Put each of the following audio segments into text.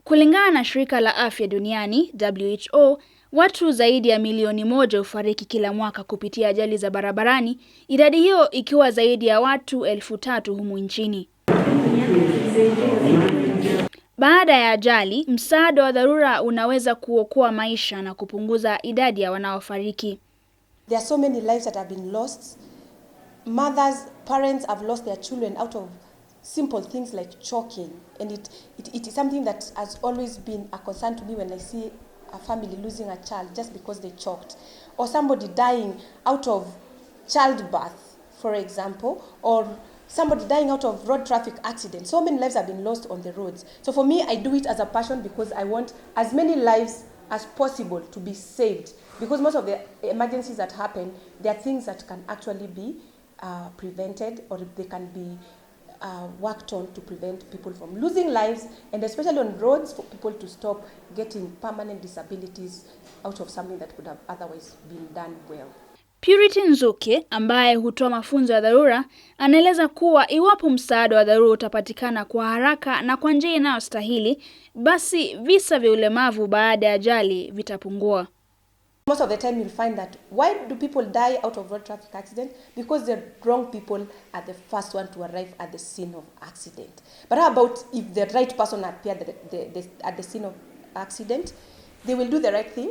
Kulingana na shirika la afya duniani WHO, watu zaidi ya milioni 1 hufariki kila mwaka kupitia ajali za barabarani, idadi hiyo ikiwa zaidi ya watu 3,000 humu nchini. Baada ya ajali, msaada wa dharura unaweza kuokoa maisha na kupunguza idadi ya wanaofariki. There are so many lives that have been lost. Mothers, parents have lost their children out of simple things like choking, and it is something that has always been a concern to me when I see a family losing a child just because they choked, or somebody dying out of childbirth, for example, or somebody dying out of road traffic accident. So many lives have been lost on the roads. So for me, I do it as a passion because I want as many lives as possible to be saved, because most of the emergencies that happen, there are things that can actually be prevented, or they can be worked on to prevent people from losing lives, and especially on roads, for people to stop getting permanent disabilities out of something that could have otherwise been done well. Purity Nzuke, ambaye hutoa mafunzo ya dharura, anaeleza kuwa iwapo msaada wa dharura utapatikana kwa haraka na kwa njia inayostahili, basi visa vya ulemavu baada ya ajali vitapungua. Most of the time you'll find that why do people die out of road traffic accident? Because the wrong people are the first one to arrive at the scene of accident. But how about if the right person appeared at the scene of accident? They will do the right thing,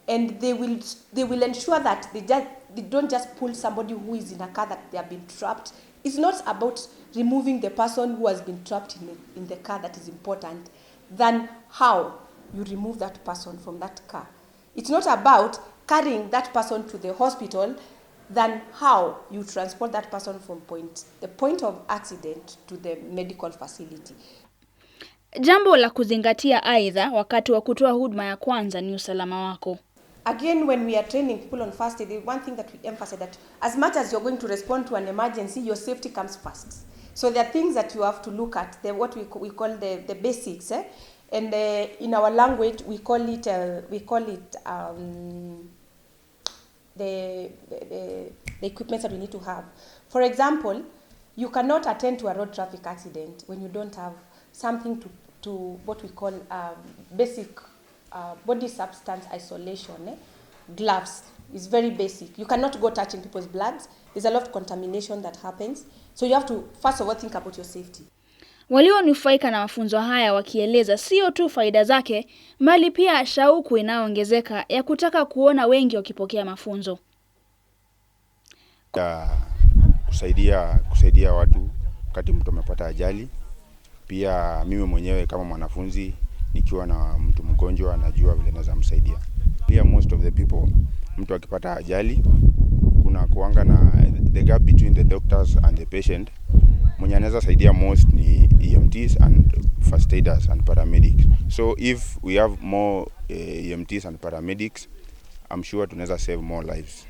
and they will ensure that they don't just pull somebody who is in a car that they have been trapped. It's not about removing the person who has been trapped in the car that is important than how you remove that person from that car. It's not about carrying that person to the hospital than how you transport that person from the point of accident to the medical facility. Jambo la kuzingatia aidha wakati wa kutoa huduma ya kwanza ni usalama wako. Again, when we are training people on first aid, the one thing that we emphasize that as much as you're going to respond to an emergency, your safety comes first. So there are things that you have to look at, what we call the basics, and in our language we call it the equipment that we need to have. For example, you cannot attend to a road traffic accident when you don't have something to what we call basic body substance isolation. Gloves is very basic. You cannot go touching people's bloods. There's a lot of contamination that happens. So you have to first of all think about your safety. Walionufaika na mafunzo haya wakieleza sio tu faida zake, bali pia shauku inayoongezeka ya kutaka kuona wengi wakipokea mafunzo. Kusaidia watu wakati mtu amepata ajali. Pia mimi mwenyewe kama mwanafunzi nikiwa na mtu mgonjwa najua vile naweza msaidia. Pia most of the people, mtu akipata ajali kuna kuanga na the gap between the doctors and the patient. Mwenye anaweza saidia most ni EMTs and first aiders and paramedics. So if we have more EMTs and paramedics, I'm sure tunaweza save more lives.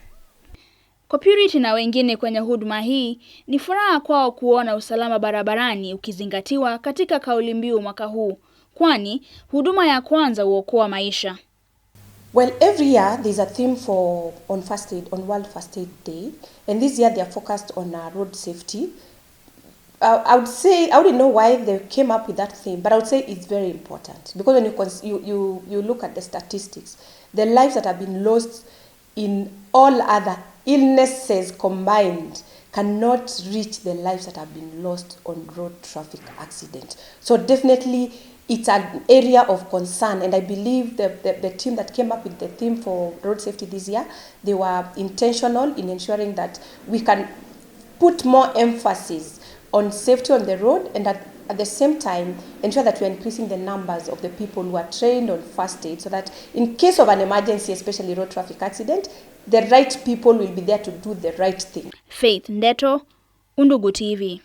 Kwa Purity na wengine kwenye huduma hii, ni furaha kwao kuona usalama barabarani ukizingatiwa katika kauli mbiu mwaka huu, kwani huduma ya kwanza huokoa maisha. Well, every year there's a theme on first aid, on World First Aid Day, and this year they are focused on road safety. I would say, I wouldn't know why they came up with that theme, but I would say it's very important, because when you look at the statistics, the lives that have been lost in all other illnesses combined cannot reach the lives that have been lost on road traffic accidents. So definitely it's an area of concern, and I believe the team that came up with the theme for road safety this year, they were intentional in ensuring that we can put more emphasis on safety on the road, and at the same time ensure that we are increasing the numbers of the people who are trained on first aid, so that in case of an emergency, especially road traffic accident, the right people will be there to do the right thing. Faith Ndeto, Undugu TV.